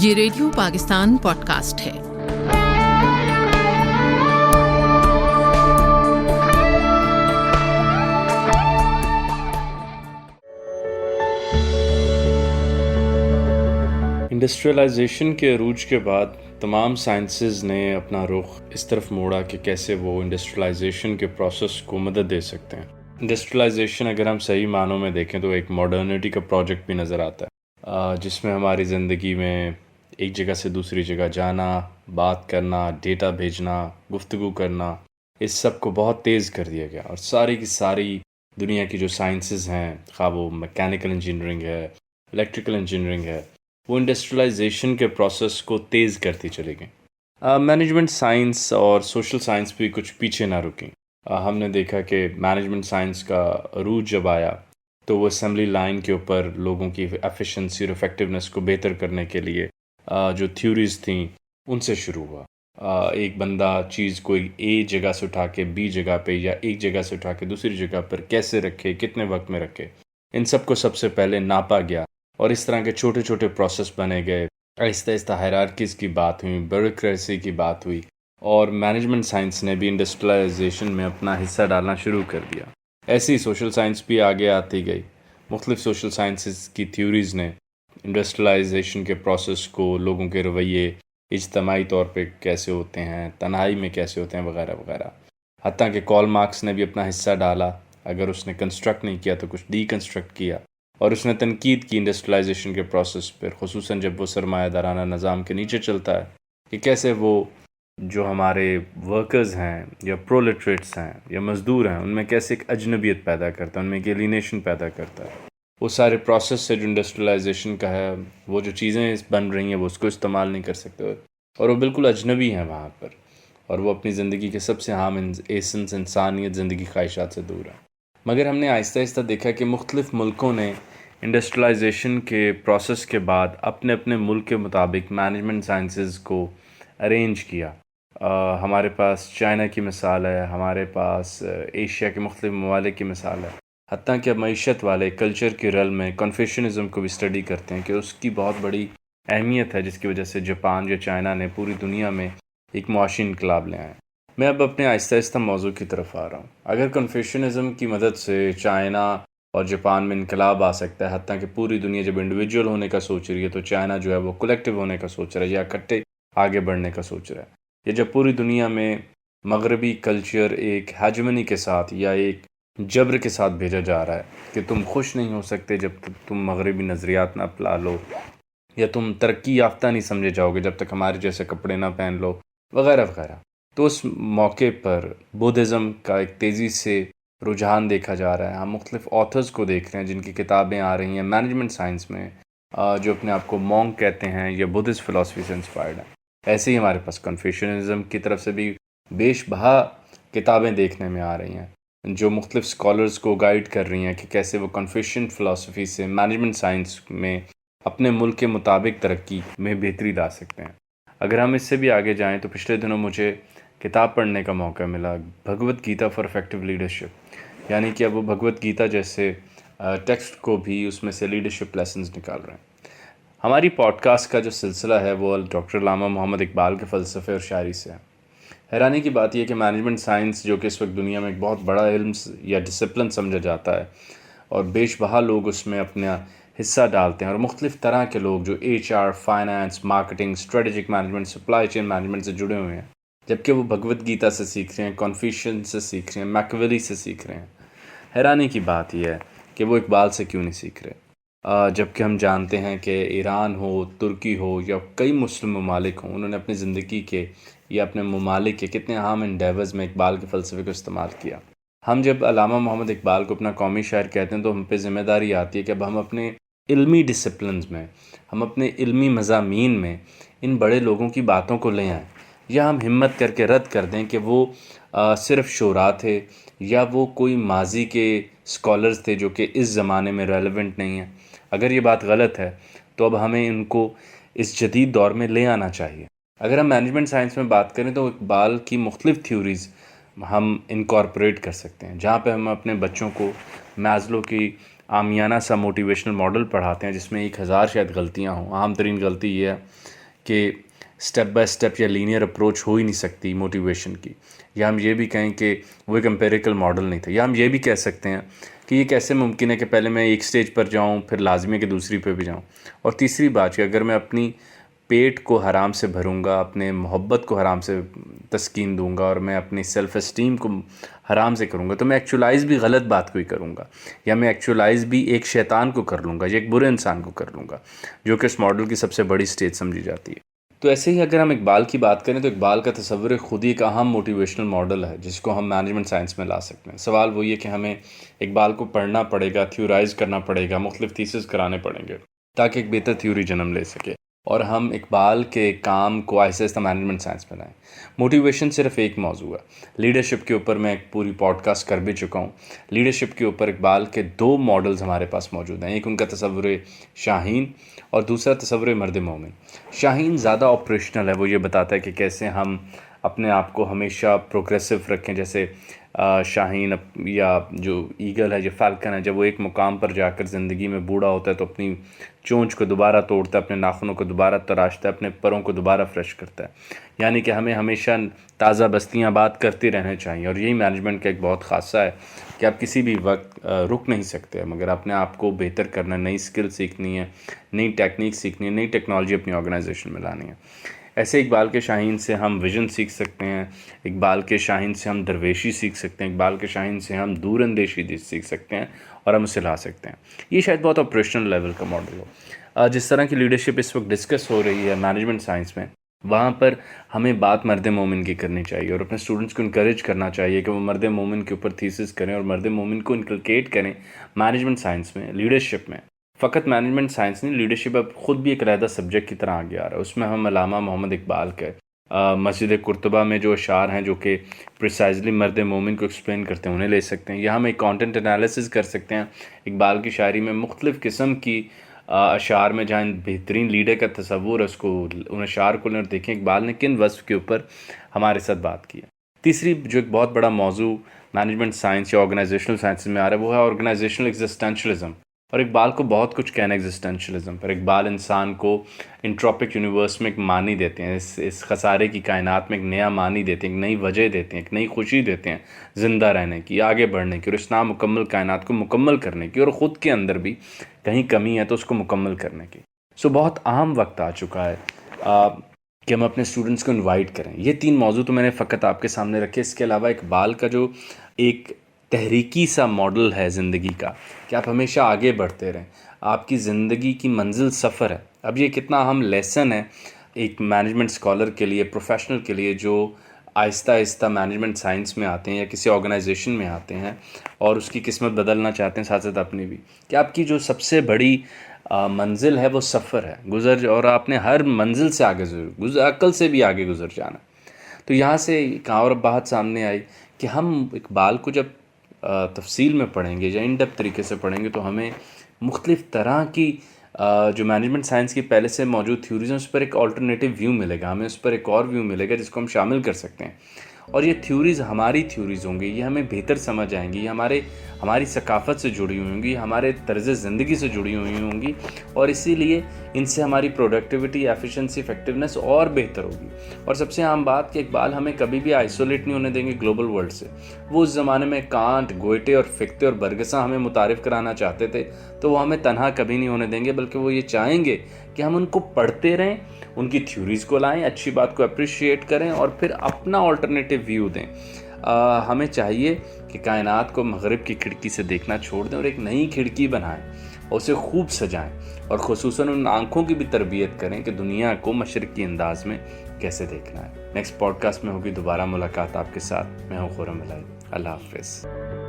یہ radio Pakistan pod cost ہے۔ Industrialisation کے عروج کے بعد تمام سائنسز نے اپنا رخ اس طرف موڑا کہ کیسے وہ انڈسٹریلائزیشن کے پروسیس کو مدد دے سکتے ہیں۔ انڈسٹریلائزیشن اگر ہم صحیح معنوں میں دیکھیں تو ایک ماڈرنٹی کا پروجیکٹ بھی نظر آتا ہے، جس میں ہماری زندگی میں ایک جگہ سے دوسری جگہ جانا، بات کرنا، ڈیٹا بھیجنا، گفتگو کرنا، اس سب کو بہت تیز کر دیا گیا، اور ساری کی ساری دنیا کی جو سائنسز ہیں، خواہ وہ میکینیکل انجینئرنگ ہے، الیکٹریکل انجینئرنگ ہے، وہ انڈسٹریلائزیشن کے پروسیس کو تیز کرتی چلی گئیں۔ مینجمنٹ سائنس اور سوشل سائنس بھی کچھ پیچھے نہ رکیں۔ ہم نے دیکھا کہ مینجمنٹ سائنس کا عروج جب آیا تو وہ اسمبلی لائن کے اوپر لوگوں کی ایفیشنسی اور افیکٹونیس کو بہتر کرنے کے لیے جو تھیوریز تھیں ان سے شروع ہوا۔ ایک بندہ چیز کو اے جگہ سے اٹھا کے بی جگہ پہ یا ایک جگہ سے اٹھا کے دوسری جگہ پر کیسے رکھے، کتنے وقت میں رکھے، ان سب کو سب سے پہلے ناپا گیا، اور اس طرح کے چھوٹے چھوٹے پروسیس بنے گئے۔ آہستہ آہستہ ہائرارکیز کی بات ہوئی، بیوروکریسی کی بات ہوئی، اور مینجمنٹ سائنس نے بھی انڈسٹریلائزیشن میں اپنا حصہ ڈالنا شروع کر دیا۔ ایسی ہی سوشل سائنس بھی آگے آتی گئی۔ مختلف سوشل سائنسز کی تھیوریز نے انڈسٹریلائزیشن کے پروسیس کو، لوگوں کے رویے اجتماعی طور پہ کیسے ہوتے ہیں، تنہائی میں کیسے ہوتے ہیں، وغیرہ وغیرہ، حتیٰ کہ کارل مارکس نے بھی اپنا حصہ ڈالا۔ اگر اس نے کنسٹرکٹ نہیں کیا تو کچھ ڈی کنسٹرکٹ کیا، اور اس نے تنقید کی انڈسٹریلائزیشن کے پروسیس پر، خصوصاً جب وہ سرمایہ دارانہ نظام کے نیچے چلتا ہے، کہ کیسے وہ جو ہمارے ورکرز ہیں یا پرولٹریٹس ہیں یا مزدور ہیں، ان میں کیسے ایک اجنبیت پیدا کرتا ہے، ان میں ایک ایلینیشن پیدا کرتا ہے۔ وہ سارے پروسیس سے جو انڈسٹریلائزیشن کا ہے، وہ جو چیزیں بن رہی ہیں وہ اس کو استعمال نہیں کر سکتے، اور وہ بالکل اجنبی ہیں وہاں پر، اور وہ اپنی زندگی کے سب سے اہم ایسنس، انسانیت، زندگی خواہشات سے دور ہیں۔ مگر ہم نے آہستہ آہستہ دیکھا کہ مختلف ملکوں نے انڈسٹریلائزیشن کے پروسیس کے بعد اپنے اپنے ملک کے مطابق مینجمنٹ سائنسز کو ارینج کیا۔ ہمارے پاس چائنا کی مثال ہے، ہمارے پاس ایشیا کے مختلف ممالک کی مثال ہے، حتیٰ کہ معیشت والے کلچر کے رل میں کنفیوشنزم کو بھی اسٹڈی کرتے ہیں کہ اس کی بہت بڑی اہمیت ہے، جس کی وجہ سے جاپان یا چائنا نے پوری دنیا میں ایک معاشی انقلاب لے آئے۔ میں اب اپنے آہستہ آہستہ موضوع کی طرف آ رہا ہوں۔ اگر کنفیوشنزم کی مدد سے چائنا اور جاپان میں انقلاب آ سکتا ہے، حتیٰ کہ پوری دنیا جب انڈیویجول ہونے کا سوچ رہی ہے تو چائنا جو ہے وہ کلیکٹیو ہونے کا سوچ رہا ہے، یا اکٹھے آگے بڑھنے کا سوچ رہا ہے۔ یہ جب پوری دنیا میں مغربی کلچر ایک ہیجمنی کے ساتھ یا ایک جبر کے ساتھ بھیجا جا رہا ہے کہ تم خوش نہیں ہو سکتے جب تک تم مغربی نظریات نہ اپنا لو، یا تم ترقی یافتہ نہیں سمجھے جاؤ گے جب تک ہمارے جیسے کپڑے نہ پہن لو، وغیرہ وغیرہ، تو اس موقع پر بودھزم کا ایک تیزی سے رجحان دیکھا جا رہا ہے۔ ہم مختلف آتھرز کو دیکھ رہے ہیں جن کی کتابیں آ رہی ہیں مینجمنٹ سائنس میں، جو اپنے آپ کو مونک کہتے ہیں یا بدھسٹ فلاسفی سے انسپائرڈ ہیں۔ ایسے ہی ہمارے پاس کنفیوشنزم کی طرف سے بھی بیش بہا کتابیں دیکھنے میں آ رہی ہیں، جو مختلف اسکالرز کو گائیڈ کر رہی ہیں کہ کیسے وہ کنفیوشن فلاسفی سے مینجمنٹ سائنس میں اپنے ملک کے مطابق ترقی میں بہتری لا سکتے ہیں۔ اگر ہم اس سے بھی آگے جائیں تو پچھلے دنوں مجھے کتاب پڑھنے کا موقع ملا، Bhagavad Gita for effective leadership, یعنی کہ اب وہ بھگوت گیتا جیسے ٹیکسٹ کو بھی اس میں سے لیڈرشپ لیسنز نکال رہے ہیں۔ ہماری پوڈ کاسٹ کا جو سلسلہ ہے وہ ڈاکٹر علامہ محمد اقبال کے فلسفے اور شاعری سے ہے۔ حیرانی کی بات یہ کہ مینجمنٹ سائنس، جو کہ اس وقت دنیا میں ایک بہت بڑا علم یا ڈسپلن سمجھا جاتا ہے، اور بیش بہا لوگ اس میں اپنا حصہ ڈالتے ہیں، اور مختلف طرح کے لوگ جو HR، finance, marketing, strategic management, supply chain management سے جڑے ہوئے ہیں، جبکہ وہ بھگوت گیتا سے سیکھ رہے ہیں، کنفیوشن سے سیکھ رہے ہیں، میکویلی سے سیکھ رہے ہیں۔ حیرانی کی بات یہ ہے کہ وہ اقبال سے کیوں نہیں سیکھ رہے، جبکہ ہم جانتے ہیں کہ ایران ہو، ترکی ہو، یا کئی مسلم ممالک ہوں، انہوں نے اپنی زندگی کے یا اپنے ممالک کے کتنے اہم انڈیورز میں اقبال کے فلسفے کو استعمال کیا۔ ہم جب علامہ محمد اقبال کو اپنا قومی شاعر کہتے ہیں تو ہم پہ ذمہ داری آتی ہے کہ اب ہم اپنے علمی ڈسپلنز میں، ہم اپنے علمی مضامین میں ان بڑے لوگوں کی باتوں کو لے آئیں، یا ہم ہمت کر کے رد کر دیں کہ وہ صرف شعراء تھے، یا وہ کوئی ماضی کے اسکالرز تھے جو کہ اس زمانے میں ریلیونٹ نہیں ہیں۔ اگر یہ بات غلط ہے تو اب ہمیں ان کو اس جدید دور میں لے آنا چاہیے۔ اگر ہم مینجمنٹ سائنس میں بات کریں تو اقبال کی مختلف تھیوریز ہم انکارپوریٹ کر سکتے ہیں، جہاں پہ ہم اپنے بچوں کو مازلو کی आमियाना सा मोटिवेशनल मॉडल पढ़ाते हैं जिसमें 1000 शायद गलतियाँ हों। आम तरीन गलती ये है कि स्टेप बाय स्टेप या लीनियर अप्रोच हो ही नहीं सकती मोटिवेशन की, या हम ये भी कहें कि वो एक एम्पेरिकल मॉडल नहीं था, या हम ये भी कह सकते हैं कि ये कैसे मुमकिन है कि पहले मैं एक स्टेज पर जाऊँ फिर लाजमी है कि दूसरी पे भी जाऊँ। और तीसरी बात कि अगर मैं अपनी पेट को हराम से भरूंगा, अपने मोहब्बत को हराम से तस्कीन दूंगा और मैं अपनी सेल्फ एस्टीम को हराम से करूंगा, तो मैं एक्चुअलाइज़ भी गलत बात को ही करूंगा, या मैं एक्चुअलाइज़ भी एक शैतान को कर लूँगा या एक बुरे इंसान को कर लूँगा, जो कि इस मॉडल की सबसे बड़ी स्टेज समझी जाती है। तो ऐसे ही अगर हम इकबाल की बात करें तो इकबाल का तस्वुर खुद ही एक अहम मोटिवेशनल मॉडल है जिसको हम मैनेजमेंट साइंस में ला सकते हैं। सवाल वही है कि हमें इकबाल को पढ़ना पड़ेगा, थ्योराइज़ करना पड़ेगा, मुख्तलिफ थीसिस कराने पड़ेंगे ताकि एक बेहतर थ्योरी जन्म ले सके और हम इकबाल के काम को आहिस्ता आहिस्ता मैनेजमेंट साइंस में लाएँ। मोटिवेशन सिर्फ एक मौजू है। लीडरशिप के ऊपर मैं एक पूरी पॉडकास्ट कर भी चुका हूँ। लीडरशिप के ऊपर इकबाल के 2 मॉडल्स हमारे पास मौजूद हैं। एक उनका तस्वुर शाहीन और दूसरा तस्वुर मर्द मोमिन। शाहीन ज़्यादा ऑपरेशनल है, वो ये बताता है कि कैसे हम अपने आप को हमेशा प्रोग्रेसिव रखें। जैसे शाहीन या जो ईगल है, जो फाल्कन है, जब वो एक मुकाम पर जाकर ज़िंदगी में बूढ़ा होता है तो अपनी चोंच को दोबारा तोड़ता है, अपने नाखूनों को दोबारा तराशता है, अपने परों को दोबारा फ्रेश करता है। यानी कि हमें हमेशा ताज़ा बस्तियाँ बात करते रहने चाहिए। और यही मैनेजमेंट का एक बहुत ख़ासा है कि आप किसी भी वक्त रुक नहीं सकते, मगर अपने आप को बेहतर करना है, नई स्किल सीखनी है, नई टेक्निक सीखनी है, नई टेक्नोलॉजी अपनी ऑर्गेनाइजेशन में लानी है। ऐसे इकबाल के शाहीन से हम विजन सीख सकते हैं, इकबाल के शाहीन से हम दरवेशी सीख सकते हैं, इकबाल के शाहीन से हम दूर अंदेशी सीख सकते हैं और हम उसे ला सकते हैं। ये शायद बहुत ऑपरेशनल लेवल का मॉडल हो। जिस तरह की लीडरशिप इस वक्त डिस्कस हो रही है मैनेजमेंट साइंस में, वहाँ पर हमें बात मर्द मोमिन की करनी चाहिए और अपने स्टूडेंट्स को इनकरेज करना चाहिए कि वो मर्द मोमिन के ऊपर थीसिस करें और मर्द मोमिन को इनकलकेट करें मैनेजमेंट साइंस में, लीडरशिप में। फ़कत मैनेजमेंट साइंस नहीं, लीडरशिप अब ख़ुद भी एक अलहदा सब्जेक्ट की तरह आगे आ रहा है। उसमें हम अल्लामा मोहम्मद इकबाल के मस्जिद कुर्तबा में जो अशार हैं जो कि प्रिसाइजली मर्द मोमिन को एक्सप्लेन करते हैं, उन्हें ले सकते हैं। या हम एक कंटेंट एनालिसिस कर सकते हैं इकबाल की शायरी में मुख्तलिफ़ किस्म की अशार में जहाँ बेहतरीन लीडर का तस्वुर है, उसको उन अशार को लें और देखें इकबाल ने किन वस्फ़ के ऊपर हमारे साथ बात की है। तीसरी जो एक बहुत बड़ा मौजू मैनेजमेंट साइंस या ऑर्गेनाइजेशनल साइंस में आ रहा है वो है ऑर्गेनाइजेशनल एग्जिस्टेंशलिज्म। और इकबाल को बहुत कुछ कहना है एग्जिस्टेंशलिज्म पर। इकबाल इंसान को इंट्रोपिक यूनिवर्स में एक मानी देते हैं, इस खसारे की कायनात में एक नया मानी देते हैं, एक नई वजह देते हैं, एक नई खुशी देते हैं ज़िंदा रहने की, आगे बढ़ने की और इस नामुकम्मल कायनात को मुकम्मल करने की, और ख़ुद के अंदर भी कहीं कमी है तो उसको मुकम्मल करने की। सो बहुत अहम वक्त आ चुका है कि हम अपने स्टूडेंट्स को इनवाइट करें। ये 3 मौजू तो मैंने फ़कत आपके सामने रखे। इसके अलावा इकबाल का जो एक तहरीकी सा मॉडल है ज़िंदगी का कि आप हमेशा आगे बढ़ते रहें, आपकी ज़िंदगी की मंजिल सफ़र है। अब ये कितना अहम लेसन है एक मैनेजमेंट स्कॉलर के लिए, प्रोफेशनल के लिए, जो आहिस्ता आहिस्ता मैनेजमेंट साइंस में आते हैं या किसी ऑर्गेनाइजेशन में आते हैं और उसकी किस्मत बदलना चाहते हैं, साथ साथ अपनी भी, कि आपकी जो सबसे बड़ी मंजिल है वो सफ़र है, और आपने हर मंजिल से आगे अक्ल से भी आगे गुजर जाना। तो यहाँ से एक और बात सामने आई कि हम इकबाल को जब तफसील में पढ़ेंगे या इन डेप्थ तरीके से पढ़ेंगे तो हमें मुख्तलिफ़ तरह की जो मैनेजमेंट साइंस की पहले से मौजूद थ्योरीज़ हैं उस पर एक अल्टरनेटिव व्यू मिलेगा, हमें उस पर एक और व्यू मिलेगा जिसको हम शामिल कर सकते हैं। और ये थ्योरीज़ हमारी थ्योरीज़ होंगी, ये हमें बेहतर समझ आएंगी, ये हमारी सकाफ़त से जुड़ी हुई होंगी, हमारे तर्ज़ ज़िंदगी से जुड़ी हुई होंगी, और इसीलिए इनसे हमारी प्रोडक्टिविटी, एफिशिएंसी, इफेक्टिवनेस और बेहतर होगी। और सबसे आम बात कि इकबाल हमें कभी भी आइसोलेट नहीं होने देंगे ग्लोबल वर्ल्ड से। वो उस ज़माने में कांट, गोएटे और फिक्ते और बरगसा हमें मुतारिफ़ कराना चाहते थे, तो वो हमें तन्हा कभी नहीं होने देंगे, बल्कि वो ये चाहेंगे कि हम उनको पढ़ते रहें, उनकी थ्योरीज़ को लाएं, अच्छी बात को अप्रिशिएट करें और फिर अपना ऑल्टरनेटिव व्यू दें। हमें चाहिए कि कायनात को मगरिब की खिड़की से देखना छोड़ दें और एक नई खिड़की बनाएं और उसे खूब सजाएं, और ख़ुसूसन उन आँखों की भी तरबियत करें कि दुनिया को मशरिक़ी अंदाज में कैसे देखना है। नेक्स्ट पॉडकास्ट में होगी दोबारा मुलाकात आपके साथ। मैं हूँ खुर्रम इलाही। अल्लाह हाफ़िज़।